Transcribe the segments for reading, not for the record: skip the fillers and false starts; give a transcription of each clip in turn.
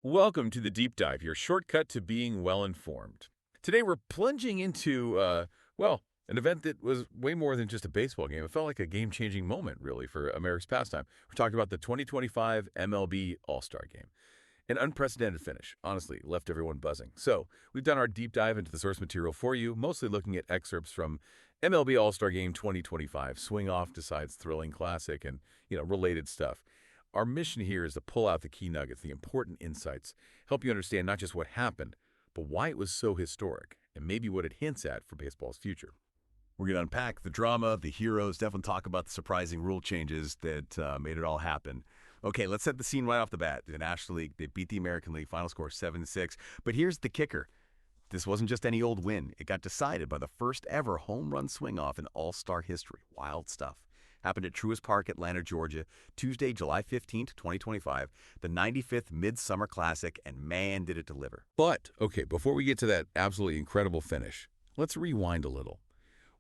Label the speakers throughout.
Speaker 1: Welcome to the Deep Dive, your shortcut to being well-informed. Today we're plunging into, an event that was way more than just a baseball game. It felt like a game-changing moment, really, for America's pastime. We're talking about the 2025 MLB All-Star Game. An unprecedented finish, honestly, left everyone buzzing. So we've done our deep dive into the source material for you, mostly looking at excerpts from MLB All-Star Game 2025, Swing Off decides thrilling classic and, related stuff. Our mission here is to pull out the key nuggets, the important insights, help you understand not just what happened, but why it was so historic, and maybe what it hints at for baseball's future.
Speaker 2: We're going to unpack the drama, the heroes, definitely talk about the surprising rule changes that made it all happen. Okay, let's set the scene right off the bat. The National League, they beat the American League, final score 7-6. But here's the kicker. This wasn't just any old win. It got decided by the first ever home run swing-off in All-Star history. Wild stuff. Happened at Truist Park, Atlanta, Georgia, Tuesday, July 15th, 2025, the 95th Midsummer Classic, and man, did it deliver.
Speaker 1: But, okay, before we get to that absolutely incredible finish, let's rewind a little.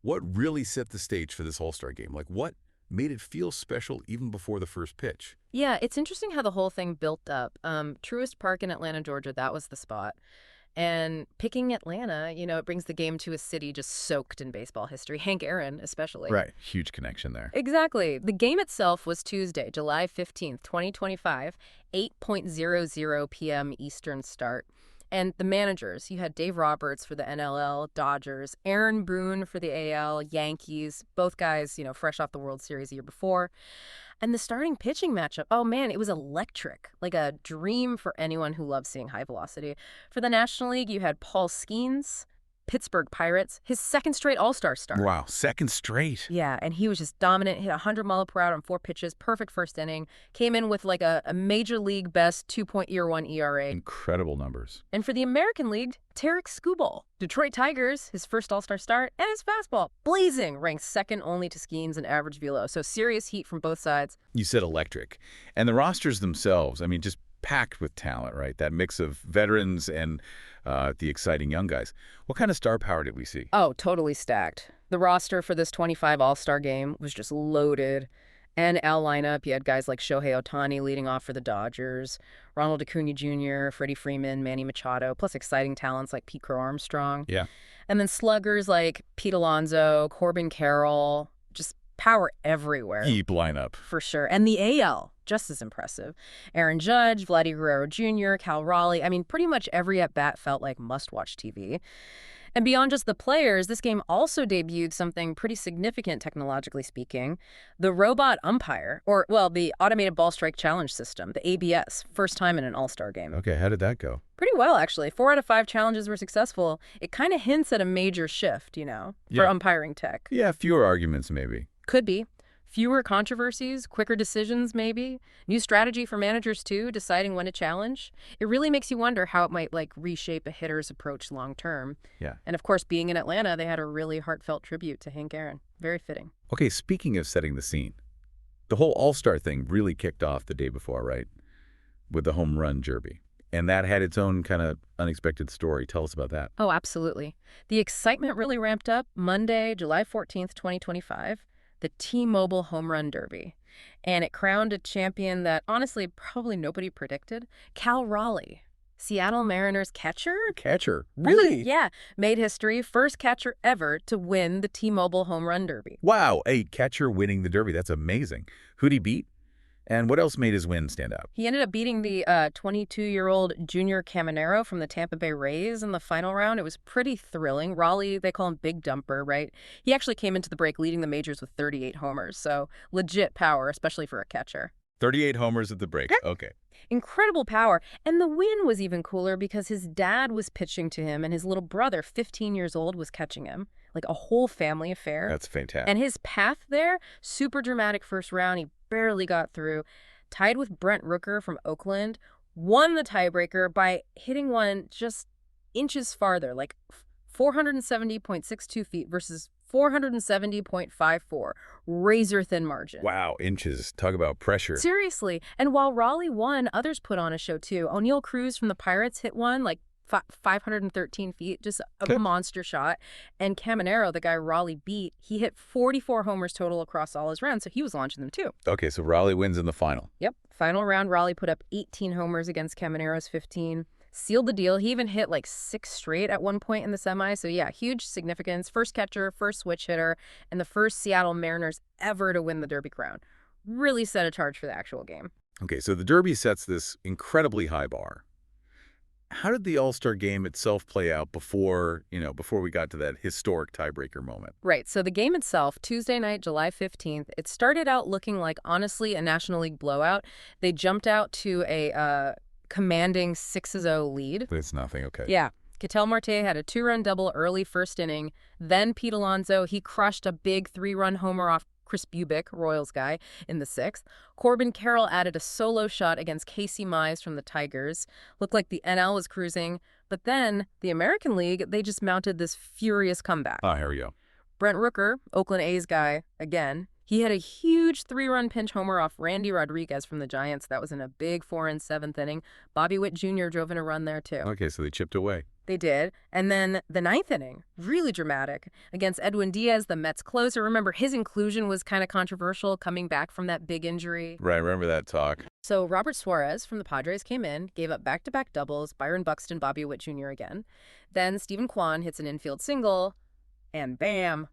Speaker 1: What really set the stage for this All-Star Game? Like, what made it feel special even before the first pitch?
Speaker 3: Yeah, it's interesting how the whole thing built up. Truist Park in Atlanta, Georgia, that was the spot. And picking Atlanta, it brings the game to a city just soaked in baseball history. Hank Aaron, especially.
Speaker 1: Right, huge connection there.
Speaker 3: Exactly. The game itself was Tuesday, July 15th, 2025, 8:00 p.m. Eastern start. And the managers, you had Dave Roberts for the NLL, Dodgers, Aaron Boone for the AL, Yankees, both guys, fresh off the World Series the year before. And the starting pitching matchup, oh man, it was electric, like a dream for anyone who loves seeing high velocity. For the National League, you had Paul Skeens, Pittsburgh Pirates, his second straight All-Star start.
Speaker 1: Wow, second straight.
Speaker 3: Yeah, and he was just dominant, hit 100 mph on 4 pitches, perfect first inning, came in with like a major league best 2.1 ERA.
Speaker 1: Incredible numbers.
Speaker 3: And for the American League, Tarek Skubal, Detroit Tigers, his first All-Star start, and his fastball, blazing, ranked second only to Skeens in average velo. So serious heat from both sides.
Speaker 1: You said electric. And the rosters themselves, just packed with talent, right? That mix of veterans and the exciting young guys. What kind of star power did we see?
Speaker 3: Oh, totally stacked. The roster for this 25 All-Star game was just loaded. NL lineup, you had guys like Shohei Ohtani leading off for the Dodgers, Ronald Acuna Jr., Freddie Freeman, Manny Machado, plus exciting talents like Pete Crow Armstrong.
Speaker 1: Yeah.
Speaker 3: And then sluggers like Pete Alonso, Corbin Carroll, just power everywhere.
Speaker 1: Deep lineup.
Speaker 3: For sure. And the AL, just as impressive. Aaron Judge, Vladdy Guerrero Jr., Cal Raleigh. Pretty much every at-bat felt like must-watch TV. And beyond just the players, this game also debuted something pretty significant technologically speaking. The robot umpire, the Automated Ball Strike Challenge System, the ABS, first time in an All-Star game.
Speaker 1: Okay, how did that go?
Speaker 3: Pretty well, actually. 4 out of 5 challenges were successful. It kind of hints at a major shift, for umpiring tech.
Speaker 1: Yeah, fewer arguments maybe.
Speaker 3: Could be. Fewer controversies, quicker decisions maybe. New strategy for managers too, deciding when to challenge. It really makes you wonder how it might reshape a hitter's approach long term.
Speaker 1: Yeah.
Speaker 3: And of course, being in Atlanta, they had a really heartfelt tribute to Hank Aaron. Very fitting.
Speaker 1: Okay, speaking of setting the scene, the whole All-Star thing really kicked off the day before, right? With the home run derby. And that had its own kind of unexpected story. Tell us about that.
Speaker 3: Oh, absolutely. The excitement really ramped up Monday, July 14th, 2025. The T-Mobile Home Run Derby. And it crowned a champion that, honestly, probably nobody predicted. Cal Raleigh, Seattle Mariners catcher.
Speaker 1: Catcher? Really?
Speaker 3: Yeah. Made history. First catcher ever to win the T-Mobile Home Run Derby.
Speaker 1: Wow, a catcher winning the derby. That's amazing. Who'd he beat? And what else made his win stand out?
Speaker 3: He ended up beating the 22-year-old Junior Caminero from the Tampa Bay Rays in the final round. It was pretty thrilling. Raleigh, they call him Big Dumper, right? He actually came into the break leading the majors with 38 homers. So legit power, especially for a catcher.
Speaker 1: 38 homers at the break. Okay.
Speaker 3: Incredible power. And the win was even cooler because his dad was pitching to him and his little brother, 15 years old, was catching him. Like a whole family affair.
Speaker 1: That's fantastic.
Speaker 3: And his path there, super dramatic first round. He barely got through. Tied with Brent Rooker from Oakland. Won the tiebreaker by hitting one just inches farther, like 470.62 feet versus 470.54. Razor thin margin.
Speaker 1: Wow, inches. Talk about pressure.
Speaker 3: Seriously. And while Raleigh won, others put on a show too. O'Neal Cruz from the Pirates hit one like 513 feet, just a monster shot. And Caminero, the guy Raleigh beat, he hit 44 homers total across all his rounds, so he was launching them too.
Speaker 1: Okay, so Raleigh wins in the final.
Speaker 3: Yep. Final round, Raleigh put up 18 homers against Caminero's 15. Sealed the deal. He even hit like 6 straight at one point in the semi. So yeah, huge significance. First catcher, first switch hitter, and the first Seattle Mariners ever to win the Derby crown. Really set a charge for the actual game.
Speaker 1: Okay, so the Derby sets this incredibly high bar. How did the All-Star game itself play out before we got to that historic tiebreaker moment?
Speaker 3: Right. So the game itself, Tuesday night, July 15th, it started out looking like, honestly, a National League blowout. They jumped out to a commanding 6-0 lead.
Speaker 1: It's nothing, okay.
Speaker 3: Yeah. Ketel Marte had a 2-run double early first inning. Then Pete Alonso, he crushed a big 3-run homer off Chris Bubic, Royals guy, in the 6th. Corbin Carroll added a solo shot against Casey Mize from the Tigers. Looked like the NL was cruising. But then the American League, they just mounted this furious comeback.
Speaker 1: Here we go.
Speaker 3: Brent Rooker, Oakland A's guy, again, he had a huge 3-run pinch homer off Randy Rodriguez from the Giants. That was in a big 4 and 7th inning. Bobby Witt Jr. drove in a run there, too.
Speaker 1: Okay, so they chipped away.
Speaker 3: They did. And then the 9th inning, really dramatic, against Edwin Diaz, the Mets closer. Remember, his inclusion was kind of controversial coming back from that big injury.
Speaker 1: Right, remember that talk.
Speaker 3: So Robert Suarez from the Padres came in, gave up back-to-back doubles, Byron Buxton, Bobby Witt Jr. again. Then Stephen Kwan hits an infield single, and bam,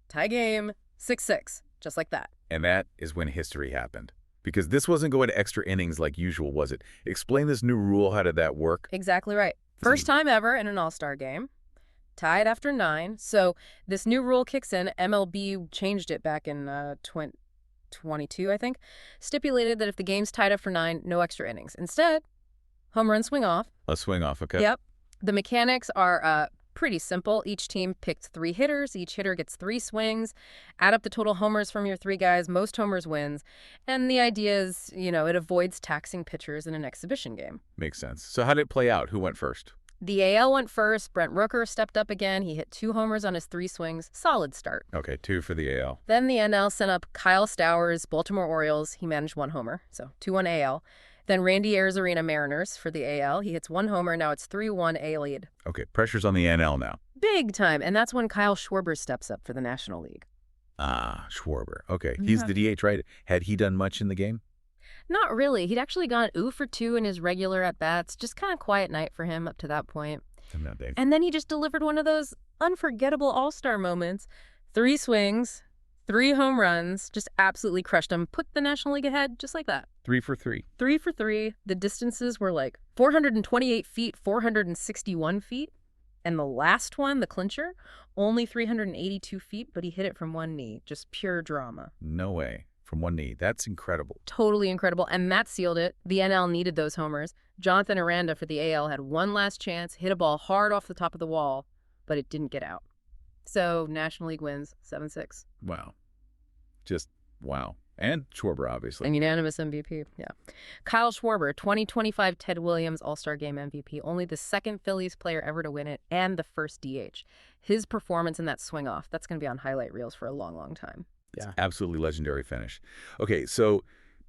Speaker 3: tie game, 6-6, just like that.
Speaker 1: And that is when history happened. Because this wasn't going to extra innings like usual, was it? Explain this new rule. How did that work?
Speaker 3: Exactly right. First time ever in an All-Star game. Tied after 9. So this new rule kicks in. MLB changed it back in 2022, I think. Stipulated that if the game's tied up for 9, no extra innings. Instead, home run swing off.
Speaker 1: A swing off, okay.
Speaker 3: Yep. The mechanics are pretty simple. Each team picked 3 hitters. Each hitter gets 3 swings. Add up the total homers from your 3 guys. Most homers wins. And the idea is, it avoids taxing pitchers in an exhibition game.
Speaker 1: Makes sense. So how did it play out? Who went first?
Speaker 3: The AL went first. Brent Rooker stepped up again. He hit 2 homers on his 3 swings. Solid start.
Speaker 1: Okay, 2 for the AL.
Speaker 3: Then the NL sent up Kyle Stowers, Baltimore Orioles. He managed 1 homer, so 2-1 AL. Then Randy Arozarena, Mariners for the AL. He hits 1 homer. Now it's 3-1 A lead.
Speaker 1: Okay, pressure's on the NL now.
Speaker 3: Big time. And that's when Kyle Schwarber steps up for the National League.
Speaker 1: Schwarber. Okay, he's the DH, right? Had he done much in the game?
Speaker 3: Not really. He'd actually gone 0 for 2 in his regular at-bats. Just kind of quiet night for him up to that point. And then he just delivered one of those unforgettable All-Star moments. 3 swings, 3 home runs, just absolutely crushed him. Put the National League ahead just like that.
Speaker 1: 3 for 3.
Speaker 3: 3 for 3. The distances were like 428 feet, 461 feet. And the last one, the clincher, only 382 feet, but he hit it from one knee. Just pure drama.
Speaker 1: No way. From one knee. That's incredible.
Speaker 3: Totally incredible. And that sealed it. The NL needed those homers. Jonathan Aranda for the AL had one last chance, hit a ball hard off the top of the wall, but it didn't get out. So National League wins 7-6.
Speaker 1: Wow. Just wow. And Schwarber, obviously.
Speaker 3: An unanimous MVP, yeah. Kyle Schwarber, 2025 Ted Williams All-Star Game MVP, only the 2nd Phillies player ever to win it and the 1st DH. His performance in that swing-off, that's going to be on highlight reels for a long, long time.
Speaker 1: Yeah. Absolutely legendary finish. Okay, so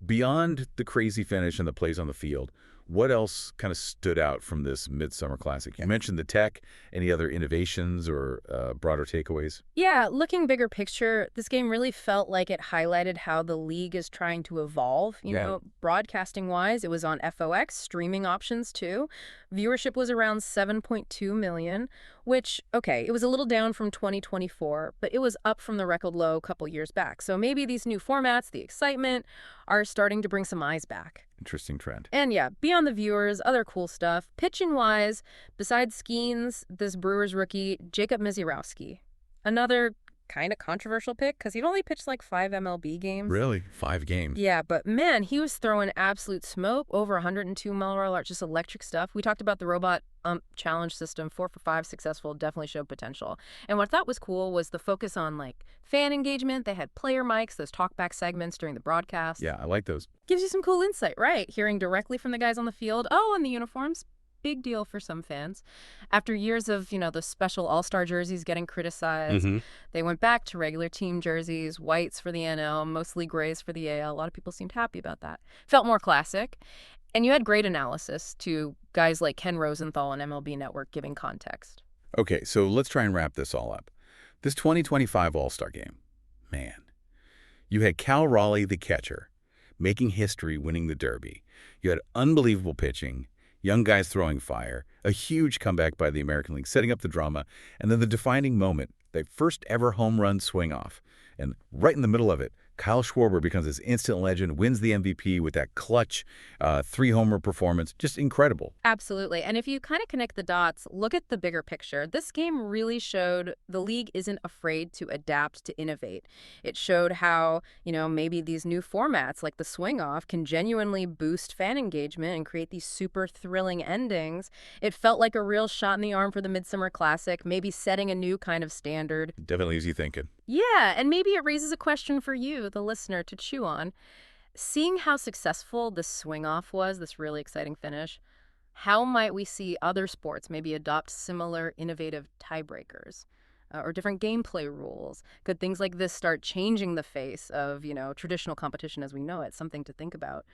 Speaker 1: beyond the crazy finish and the plays on the field, what else kind of stood out from this Midsummer Classic? You mentioned the tech. Any other innovations or broader takeaways?
Speaker 3: Yeah, looking bigger picture, this game really felt like it highlighted how the league is trying to evolve. You know, broadcasting-wise, it was on FOX, streaming options too. Viewership was around 7.2 million, which, okay, it was a little down from 2024, but it was up from the record low a couple years back. So maybe these new formats, the excitement, are starting to bring some eyes back.
Speaker 1: Interesting trend.
Speaker 3: And yeah, beyond the viewers, other cool stuff. Pitching-wise, besides Skeens, this Brewers rookie, Jacob Misiorowski. Another kind of controversial pick because he'd only pitched like 5 MLB games.
Speaker 1: Really? 5 games?
Speaker 3: Yeah, but man, he was throwing absolute smoke, over 102 mile-per-hour, just electric stuff. We talked about the robot challenge system, 4 for 5 successful, definitely showed potential. And what I thought was cool was the focus on like fan engagement. They had player mics, those talkback segments during the broadcast.
Speaker 1: Yeah, I like those.
Speaker 3: Gives you some cool insight, right? Hearing directly from the guys on the field. Oh, and the uniforms. Big deal for some fans. After years of, the special all-star jerseys getting criticized, they went back to regular team jerseys, whites for the NL, mostly grays for the AL. A lot of people seemed happy about that. Felt more classic. And you had great analysis to guys like Ken Rosenthal and MLB Network giving context.
Speaker 1: Okay, so let's try and wrap this all up. This 2025 All-Star Game, man. You had Cal Raleigh, the catcher, making history winning the Derby. You had unbelievable pitching, young guys throwing fire, a huge comeback by the American League setting up the drama, and then the defining moment, that first ever home run swing-off. And right in the middle of it, Kyle Schwarber becomes this instant legend, wins the MVP with that clutch 3-homer performance. Just incredible.
Speaker 3: Absolutely. And if you kind of connect the dots, look at the bigger picture. This game really showed the league isn't afraid to adapt, to innovate. It showed how, maybe these new formats like the swing off can genuinely boost fan engagement and create these super thrilling endings. It felt like a real shot in the arm for the Midsummer Classic, maybe setting a new kind of standard.
Speaker 1: Definitely easy thinking.
Speaker 3: Yeah, and maybe it raises a question for you, the listener, to chew on. Seeing how successful this swing-off was, this really exciting finish, how might we see other sports maybe adopt similar innovative tiebreakers or different gameplay rules? Could things like this start changing the face of, traditional competition as we know it? Something to think about.